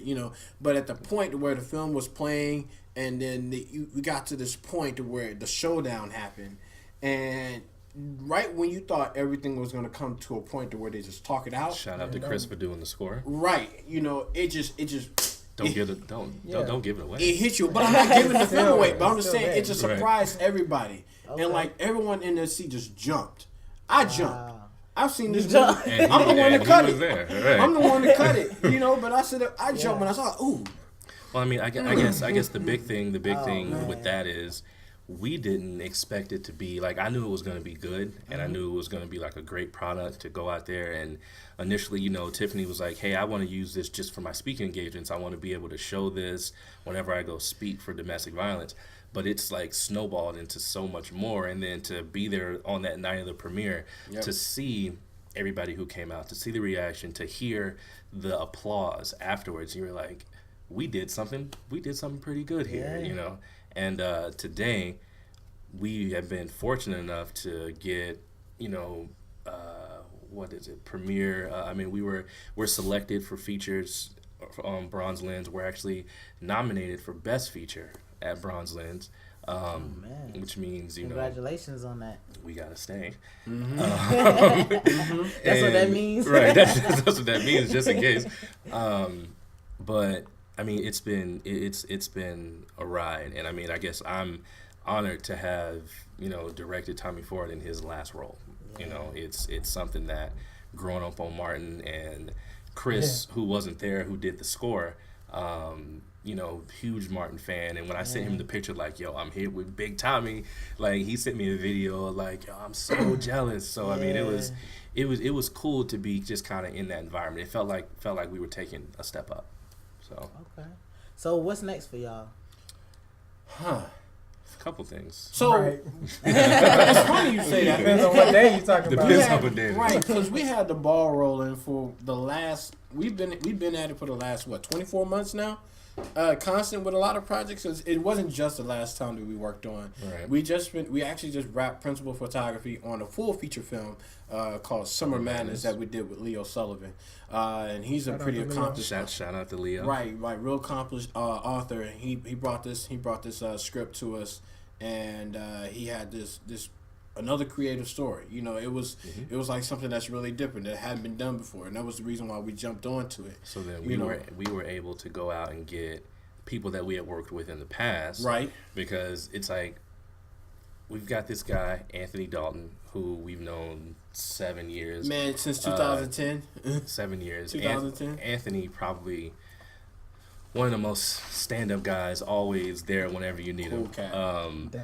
But at the point where the film was playing, and then we got to this point to where the showdown happened, and right when you thought everything was going to come to a point to where they just talk it out. Shout out to Chris for doing the score. Right. It just don't give it away. It hit you, but I'm not giving the film away. But I'm just saying it just surprised everybody, and everyone in the seat just jumped. I jumped. I've seen this movie. I'm the one to cut it. Right. I'm the one to cut it. But I said I jumped when I saw. Ooh. Well, I mean, I guess the big thing with that is, we didn't expect it to be I knew it was going to be good, and I knew it was going to be a great product to go out there. And initially, Tiffany was like, hey, I want to use this just for my speaking engagements. I want to be able to show this whenever I go speak for domestic violence. But it's snowballed into so much more. And then to be there on that night of the premiere, to see everybody who came out, to see the reaction, to hear the applause afterwards, you were like, we did something pretty good here, And today, we have been fortunate enough to get, premiere. We're selected for features on Bronze Lens. We're actually nominated for Best Feature at Bronze Lens, which means, congratulations on that. We gotta stay. Mm-hmm. That's what that means, right? That's what that means, just in case. But I mean, it's been a ride, and I guess I'm honored to have directed Tommy Ford in his last role. Yeah. It's something that growing up on Martin and Chris, who wasn't there, who did the score, you know, huge Martin fan. And when I sent him the picture, like, yo, I'm here with Big Tommy, like, he sent me a video, like, yo, I'm so jealous. So I mean, it was cool to be just kind of in that environment. It felt like we were taking a step up. So Okay. So what's next for y'all? Huh. a couple things. So Right. it's funny you say that. Depends on what day you talking about. Depends on what day it is. Right, because we had the ball rolling for the last. We've been at it for the last 24 months now. Constant with a lot of projects. It wasn't just the last time that we worked on. Right. We actually just wrapped principal photography on a full feature film called Summer Madness that we did with Leo Sullivan, and he's a pretty accomplished. Shout out to Leo. Right, real accomplished author. He brought this script to us, and he had this another creative story. You know, it was like something that's really different that hadn't been done before, and that was the reason why we jumped onto it. So then we were able to go out and get people that we had worked with in the past, right? Because it's like we've got this guy Anthony Dalton who we've known 7 years, Man, since 2010. 7 years. 2010. Anthony probably one of the most stand-up guys, always there whenever you need him. Definitely.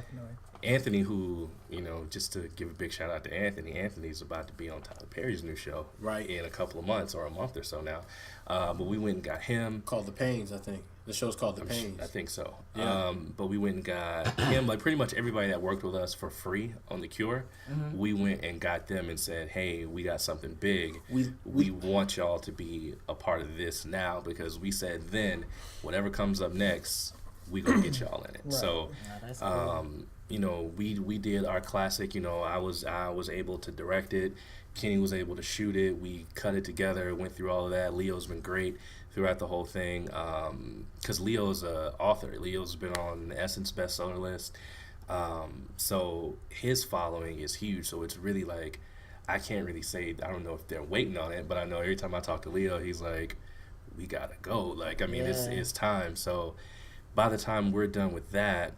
Anthony, who, you know, just to give a big shout out to Anthony's about to be on Tyler Perry's new show in a couple of months or a month or so now. But we went and got him. Called The Pains, I think. The show's called The Pains. I think so. Yeah. But we went and got him, like pretty much everybody that worked with us for free on The Cure. Mm-hmm. We went and got them and said, hey, we got something big. We want y'all to be a part of this now, because we said then, whatever comes up next, we gonna get y'all in it. Right. So, that's cool. You know, we did our classic. You know, I was able to direct it. Kenny was able to shoot it. We cut it together, went through all of that. Leo's been great throughout the whole thing, because Leo's an author. Leo's been on the Essence bestseller list, so his following is huge. So it's really like, I can't really say, I don't know if they're waiting on it, but I know every time I talk to Leo, he's like, we gotta go. Like, I mean, it's time. So by the time we're done with that,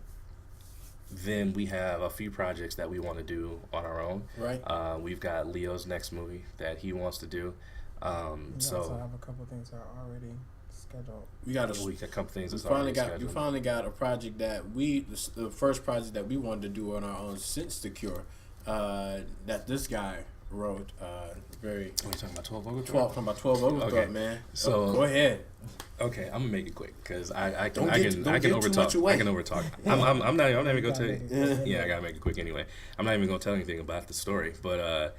then we have a few projects that we want to do on our own. Right. We've got Leo's next movie that he wants to do. We also have a couple things that are already scheduled. We got a couple things that's already scheduled. We finally got a project that the first project that we wanted to do on our own since The Cure, that this guy wrote. Very. What are you talking about? 12 Oglethorpe? Talking about 12 Oglethorpe, okay. Man. So go ahead. Okay, I'm gonna make it quick because I can don't get overtalk. I can overtalk. I'm not even gonna tell you. Yeah, I gotta make it quick anyway. I'm not even gonna tell anything about the story. But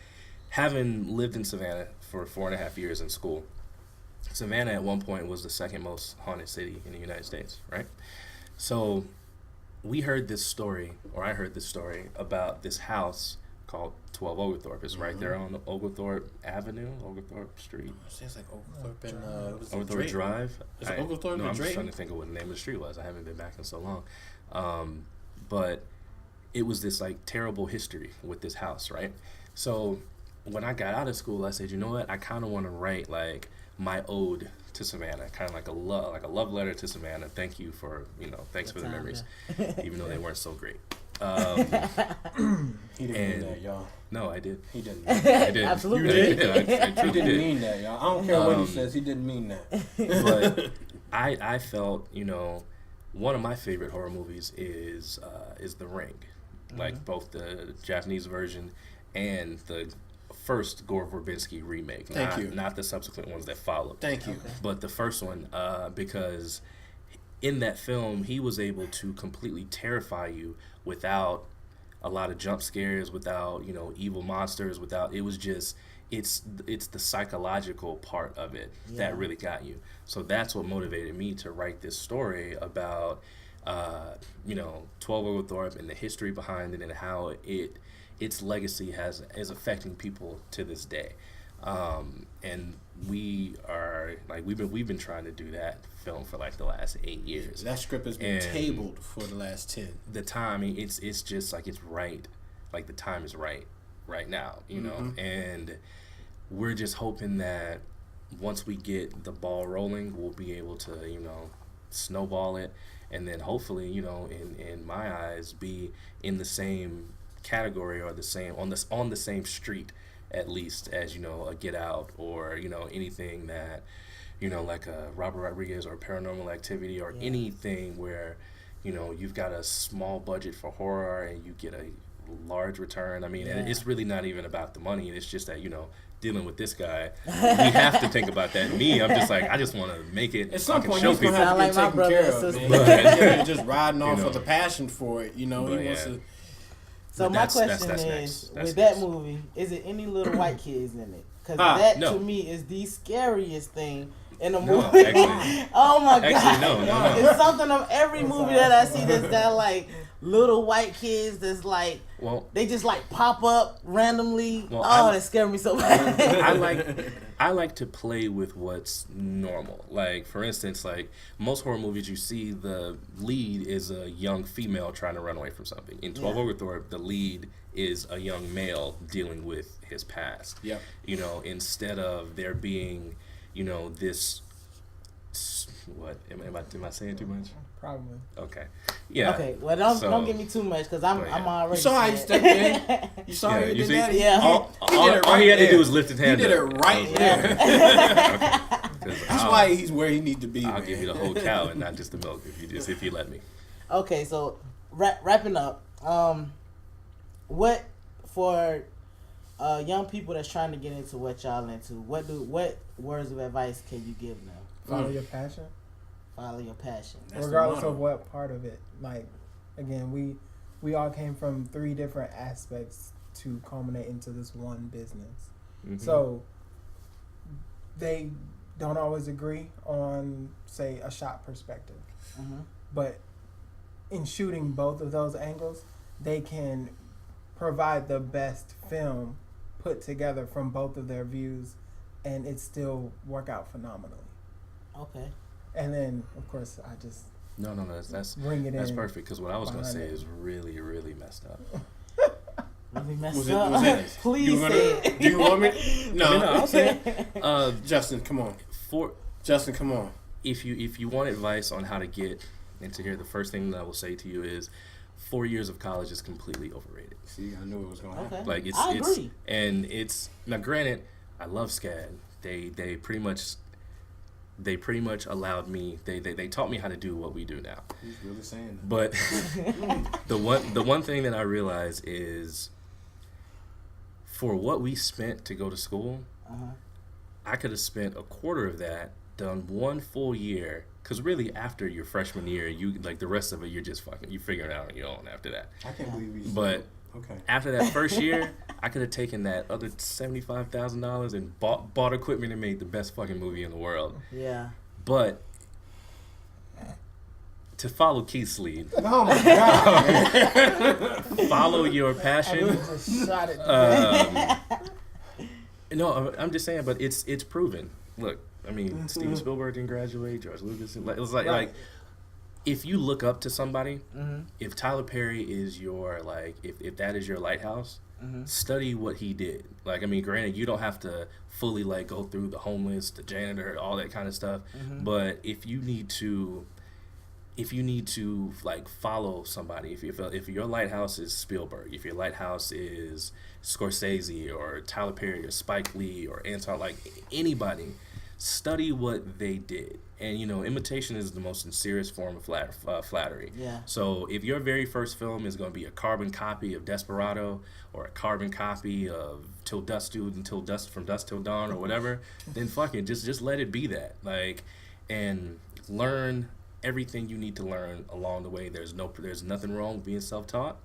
having lived in Savannah for 4.5 years in school, Savannah at one point was the second most haunted city in the United States, right? So I heard this story about this house called 12 Oglethorpe. It's right there on Oglethorpe Avenue, Oglethorpe Street. It's like Oglethorpe and Oglethorpe Drive. Is it Oglethorpe and I'm just Drayton? trying to think of what the name of the street was. I haven't been back in so long. But it was this like terrible history with this house, right? So when I got out of school, I said, you know what? I kind of want to write like my ode to Savannah, kind of like a love letter to Savannah. Thank you for, thanks for the memories, even though they weren't so great. He didn't mean that, y'all. No, I did. He didn't. I did. Absolutely. You did? I truly He didn't did. mean that, y'all. I don't care what he says. He didn't mean that. But I felt, one of my favorite horror movies is The Ring, like both the Japanese version and the first Gore Verbinski remake. Not the subsequent ones that followed. Thank you. But the first one, because in that film, he was able to completely terrify you without a lot of jump scares, without, evil monsters, it was just, it's the psychological part of it that really got you. So that's what motivated me to write this story about, 12 Oglethorpe and the history behind it and how its legacy is affecting people to this day. And we are we've been trying to do that film for like the last 8 years. That script has been tabled for the last 10. The time, it's just like it's right, like the time is right now, and we're just hoping that once we get the ball rolling, we'll be able to snowball it, and then hopefully in my eyes be in the same category or on the same street at least as, you know, a Get Out or, you know, anything that, you know, like a Robert Rodriguez or Paranormal Activity or anything where, you know, you've got a small budget for horror and you get a large return. I mean, and it's really not even about the money. It's just that, you know, dealing with this guy, we have to think about that. Me, I'm just like, I just want to make it. At some point, show he's going people. to have to get taken care of, man. But, just riding off with the passion for it, you know. He wants to. So but my that's question is, next. with that movie, is it any little white kids in it? Because that to me is the scariest thing in a movie. No, actually, oh my god! Actually, no. It's something of every movie that I see that's that like little white kids that's like they just like pop up randomly. That scared me so bad. I like to play with what's normal. Like, for instance, like most horror movies, you see the lead is a young female trying to run away from something. In 12 Oglethorpe, the lead is a young male dealing with his past. Yep. You know, instead of there being, you know, this. What am I saying too much? Probably. Okay. Yeah. Okay. Well, don't give me too much because I'm already. You saw how you stepped in. You saw how he did that. Yeah. All he had to do was lift his hand. He did it right there. That's why he's where he needs to be. I'll give you the whole cow and not just the milk if you let me. Okay, so wrapping up. What for young people that's trying to get into what y'all into? What words of advice can you give them? Follow your passion. Follow your passion. That's regardless of what part of it. Like, again, we all came from 3 different aspects to culminate into this one business. Mm-hmm. So they don't always agree on, say, a shot perspective. Mm-hmm. But in shooting both of those angles, they can provide the best film put together from both of their views, and it still work out phenomenally. Okay. And then, of course, I just no. That's bring it that's in. perfect because what I was gonna say is really, really messed up. Really messed up. Please say it. Do you want me? No, I'll say it. Justin, come on. Justin, come on. If you want advice on how to get into here, the first thing that I will say to you is 4 years of college is completely overrated. See, I knew it was going to happen. Like I agree. And it's now granted, I love SCAD. They pretty much allowed me. They taught me how to do what we do now. He's really saying that. But the one thing that I realize is for what we spent to go to school, I could have spent a quarter of that, done 1 full year. Because really, after your freshman year, you like the rest of it, you're just you figure it out on your own after that. I can't believe you. But okay. After that first year, I could have taken that other $75,000 and bought equipment and made the best fucking movie in the world. Yeah. But to follow Keith's lead, oh my god, follow your passion. No, I'm just saying, but it's proven. Look, I mean, Steven Spielberg didn't graduate. George Lucas. It was like if you look up to somebody, if Tyler Perry is your if that is your lighthouse, study what he did. Like, I mean, granted, you don't have to fully go through the homeless, the janitor, all that kind of stuff. But if you need to follow somebody, if your lighthouse is Spielberg, if your lighthouse is Scorsese or Tyler Perry or Spike Lee or Anton, anybody, study what they did. And imitation is the most sincerest form of flattery. Yeah. So if your very first film is going to be a carbon copy of Desperado or a carbon copy of From Dusk Till Dawn or whatever, then fuck it, just let it be that. And learn everything you need to learn along the way. There's nothing wrong with being self-taught.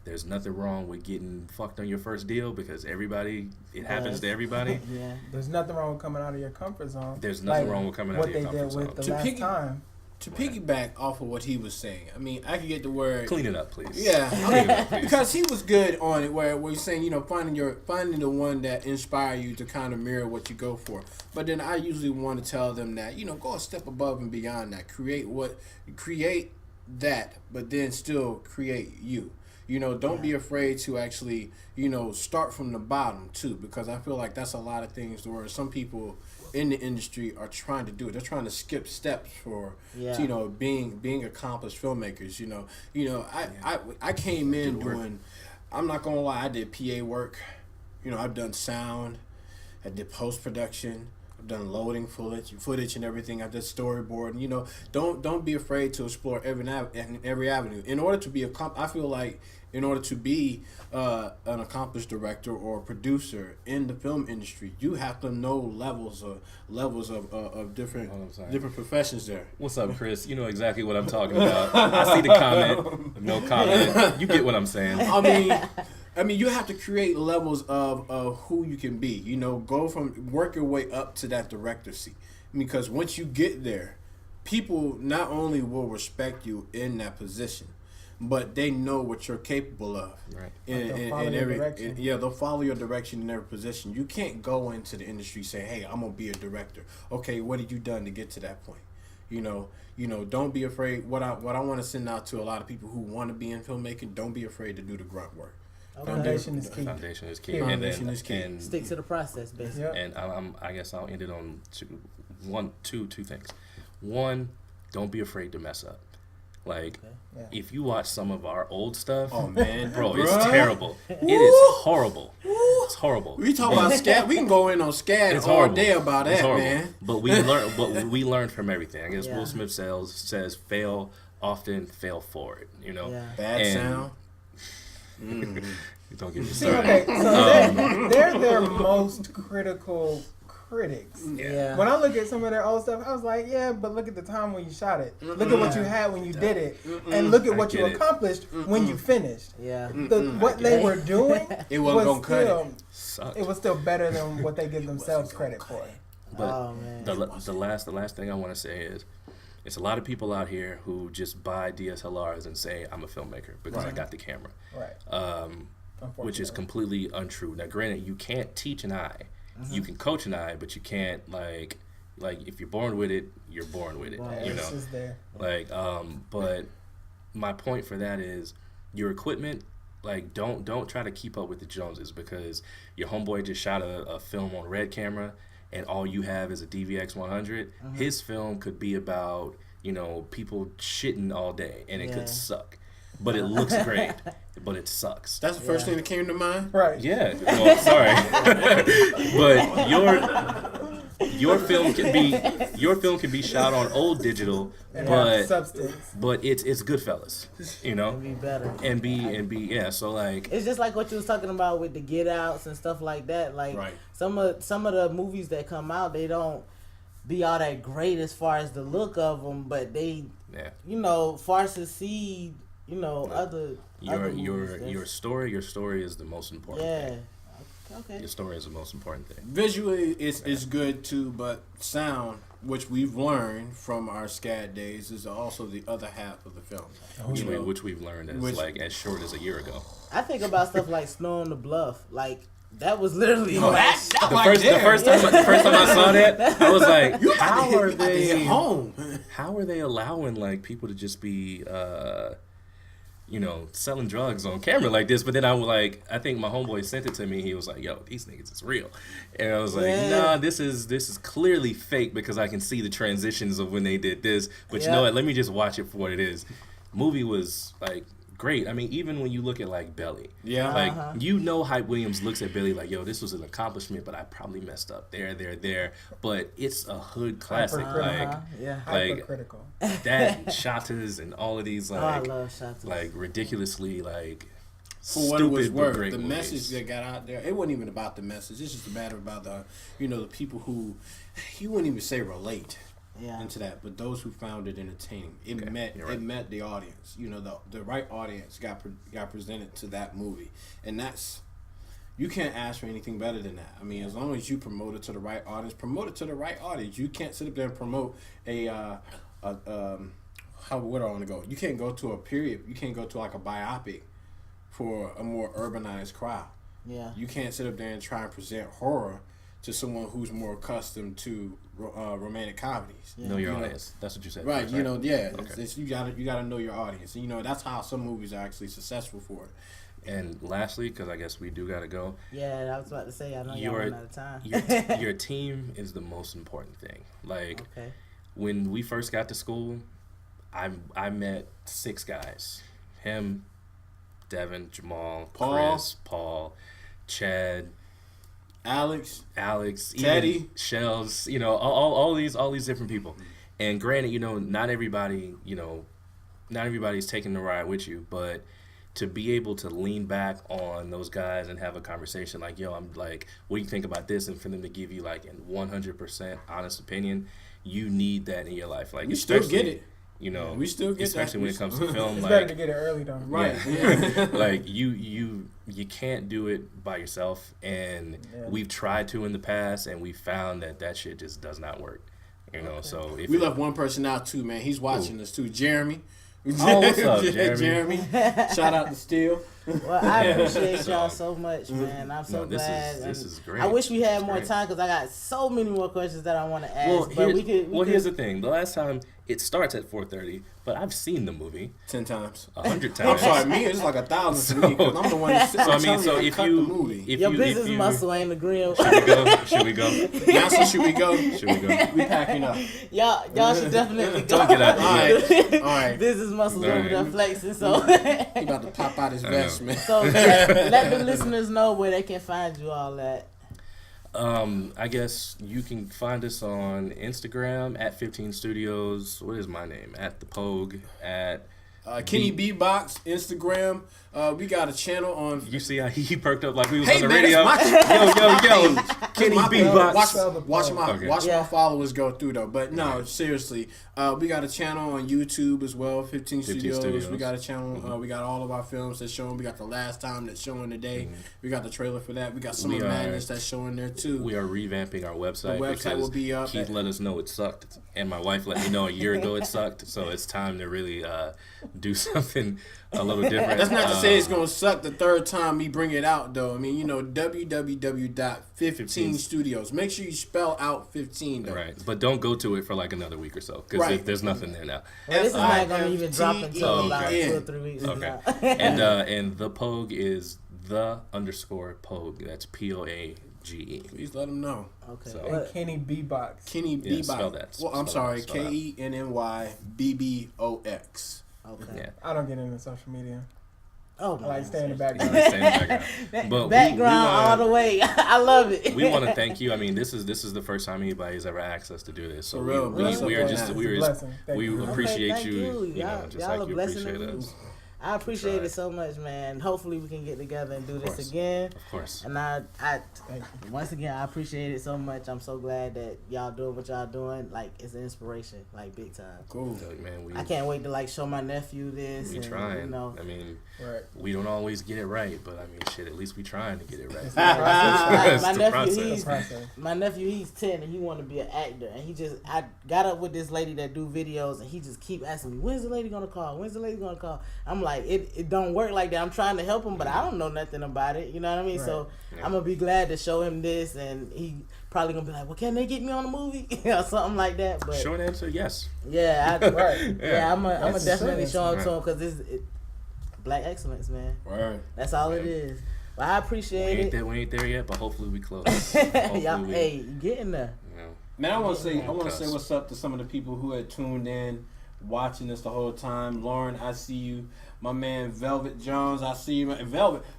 There's nothing wrong with getting fucked on your first deal because it happens to everybody. Yeah. There's nothing wrong with coming out of your comfort zone. There's nothing wrong with coming out of your comfort zone. What they did with the last time. To piggyback off of what he was saying, I mean, I could get the word. Clean it up, please. Yeah, Clean it up, please. Because he was good on it, where he's saying, finding the one that inspire you to kind of mirror what you go for. But then I usually want to tell them that, go a step above and beyond that. Create that, but then still create you. Don't be afraid to actually, start from the bottom too, because I feel like that's a lot of things where some people in the industry are trying to do it. They're trying to skip steps for, being accomplished filmmakers. I came in doing, I'm not gonna lie, I did PA work. I've done sound, I did post production, I've done loading footage and everything. I've done storyboard. And, don't be afraid to explore every avenue. In order to be I feel like in order to be an accomplished director or producer in the film industry, you have to know levels of different professions there. What's up, Chris? You know exactly what I'm talking about. I see the comment. No comment. You get what I'm saying. I mean, you have to create levels of who you can be. Go from work your way up to that director seat. Because once you get there, people not only will respect you in that position, but they know what you're capable of. Right. They'll follow your direction in every position. You can't go into the industry saying, "Hey, I'm gonna be a director." Okay, what have you done to get to that point? Don't be afraid. What I want to send out to a lot of people who want to be in filmmaking: don't be afraid to do the grunt work. Okay. Foundation is key. Foundation is key. Foundation is key. And Stick to the process, basically. Yep. And I guess I'll end it on two things. One, don't be afraid to mess up. Like, if you watch some of our old stuff, oh man, bro, it's terrible. It is horrible. It's horrible. We talk about SCAD. We can go in on SCAD all day about that, man. But we learn from everything. I guess Will Smith says fail often, fail forward. Bad sound. Don't get me started. Okay, so they're their most critical critics. Yeah. When I look at some of their old stuff, I was like, yeah, but look at the time when you shot it. Look at what you had when you did it. And look at what you accomplished when you finished. Yeah. What they were doing it wasn't gonna cut Sucked. it was still better than what they give themselves credit for. But the last thing I want to say is, it's a lot of people out here who just buy DSLRs and say, I'm a filmmaker because I got the camera. Right. Which is completely untrue. Now, granted, you can't teach an eye. You can coach an eye, but you can't like if you're born with it, you're born with it. It's just there. But my point for that is your equipment. Like, don't try to keep up with the Joneses because your homeboy just shot a film on Red camera and all you have is a DVX 100. His film could be about people shitting all day and it could suck. But it looks great, but it sucks. That's the first thing that came to mind? Right. Yeah. Well, sorry. But your film can be shot on old digital, but it's Goodfellas, And be better. And be so like it's just like what you was talking about with the Get Outs and stuff like that. Like some of the movies that come out, they don't be all that great as far as the look of them, but they far succeed. Other your story is the most important thing. Okay. Your story is the most important thing. Visually, it's good too, but sound, which we've learned from our SCAD days, is also the other half of the film. Which we've learned as short as a year ago. I think about stuff like Snow on the Bluff. Like, that was literally the first time I saw that, I was like, how are they allowing like people to just be selling drugs on camera like this? But then I think my homeboy sent it to me. He was like, yo, these niggas is real. And I was like, nah, this is clearly fake because I can see the transitions of when they did this. But you know what? Let me just watch it for what it is. Movie was like great. I mean, even when you look at like Belly, Hype Williams looks at Belly like, yo, this was an accomplishment, but I probably messed up there. But it's a hood classic. Hypercritical. That Shatas and all of these I love Shatas. Like ridiculously like for what it was worth, the movies. message that got out there, it wasn't even about the message. It's just a matter about the people who you wouldn't even say relate into that, but those who found it entertaining. It met the audience. The right audience got presented to that movie, and that's, you can't ask for anything better than that. I mean, as long as you promote it to the right audience, You can't sit up there and promote where do I want to go? You can't go to a period. You can't go to like a biopic for a more urbanized crowd. Yeah. You can't sit up there and try and present horror to someone who's more accustomed to romantic comedies. Yeah. Know your audience. That's what you said. Right. Right? Okay. You gotta know your audience, and that's how some movies are actually successful for it. And lastly, because I guess we do gotta go. Yeah, I was about to say, I know y'all run out of time. Your team is the most important thing. Like when we first got to school, I met 6 guys. Him, Devin, Jamal, Chris, Paul, Chad, Alex, Teddy, Teddy. Shells, you know, all these different people. And granted, you know, not everybody's taking the ride with you, but to be able to lean back on those guys and have a conversation like, yo, I'm like, what do you think about this? And for them to give you like a 100% honest opinion, you need that in your life. Like, we still get it. You know, we still get especially that. when it comes to film. It's like, better to get it early though. Right. Yeah. Like you can't do it by yourself, and we've tried to in the past, and we found that shit just does not work. You know, so if we left one person out too, man. He's watching us too, Jeremy. Oh, what's up, Jeremy? Shout out to Steel. Well, I appreciate y'all so much, man. I'm so glad. This is great. I wish we had more time because I got so many more questions that I want to ask. Here's the thing. The last time it starts at 4:30, but I've seen the movie 10 times. 100 I'm times. sorry, me it's like 1,000 to me because I'm the one that So I mean, so if you, your business muscle ain't agreeing. Should we go? Now, so should we go? Should we go? We packing up. Y'all should definitely go. Don't get out All right. Business muscles All right. over there flexing. So, He about to pop out his vest, man. so let the listeners know where they can find you all at. I guess you can find us on Instagram at 15 Studios. What is my name? At the Pogue. At Kenny B Box Instagram. We got a channel on. You see how he perked up like we was Hey on the man, radio? yo, Kenny my B page. Box. Watch Okay. my followers go through though. But no, seriously, we got a channel on YouTube as well. 15 Studios. We got a channel. We got all of our films that's showing. We got the last time that's showing today. We got the trailer for that. We got Summer Madness that's showing there too. We are revamping our website. The website will be up. Keith let us know it sucked, and my wife let me know a year ago it sucked. So it's time to really do something a little different. That's not to say it's gonna suck the third time we bring it out, though. I mean, you know, www.15studios. Make sure you spell out 15, though. Right, but don't go to it for like another week or so because there's nothing there now. Well, this is not going to even drop until about 2 or 3 weeks. Okay, and the Pogue is _Pogue. That's POAGE. Please let them know. Okay. So- And Kenny B Box. Kenny B. spell that. Well, I'm Spell sorry, that. Spell that. KENNYBBOX. Okay. Yeah. I don't get into social media. Oh, I my like God. staying in the background. Stay in the background. But Background all the way. I love it. we want to thank you. I mean, this is the first time anybody's ever asked us to do this. So For real, we bless are up just on we that. are Blessing. Thank we you. appreciate thank you. you. You know, just Y'all like a you blessing appreciate to me. us. I appreciate Right. it so much, man. Hopefully we can get together and do this course. again. Of course. And I once again, I appreciate it so much. I'm so glad that y'all doing what y'all doing. Like, it's an inspiration, like big time. Cool. Like, man, I can't wait to like show my nephew this. we and, trying. You know, I mean, Right. we don't always get it right, but I mean, shit. At least we trying to get it right. It's the process. my the nephew, process. Process. my nephew, he's 10 and he want to be an actor. And I got up with this lady that do videos and he just keep asking me, when's the lady gonna call? When's the lady gonna call? I'm like, it don't work like that. I'm trying to help him, but I don't know nothing about it. You know what I mean? Right. So Yeah. I'm gonna be glad to show him this, and he probably gonna be like, well, can they get me on a movie or something like that? But Short answer, yes. yeah, Right. yeah, I'm gonna That's definitely the show him sense. to him because it's black excellence, man. Word. That's all it Yeah. is. Well, I We appreciate ain't it. there. We ain't there yet, but hopefully we close. Hopefully Y'all, we, hey, you getting there? you know, Man, I want to say Cusp. what's up to some of the people who had tuned in, watching us the whole time. Lauren, I see you. My man Velvet Jones, I see you.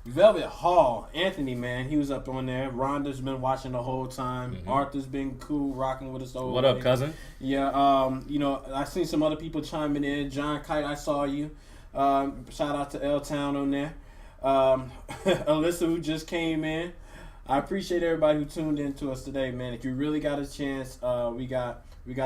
Velvet Hall, Anthony, man, he was up on there. Rhonda's been watching the whole time. Arthur's been cool, rocking with us the whole what up, way. cousin? Yeah, you know, I seen some other people chiming in. John Kite, I saw you. Shout out to L Town on there. Alyssa, who just came in. I appreciate everybody who tuned in to us today, man. If you really got a chance, we got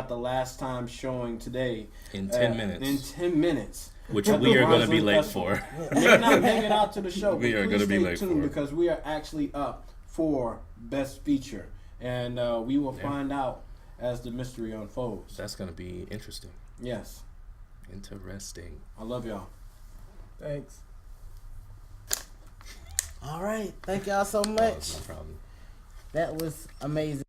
the last time showing today In 10 minutes. In 10 minutes. Which we are going to be late for. Maybe not make it out to the show. We but are please gonna be stay late tuned for it. because we are actually up for Best Feature, and we will find out as the mystery unfolds. That's going to be interesting. Yes, Interesting. I love y'all. Thanks. All right. Thank y'all so No much. problem. That was amazing.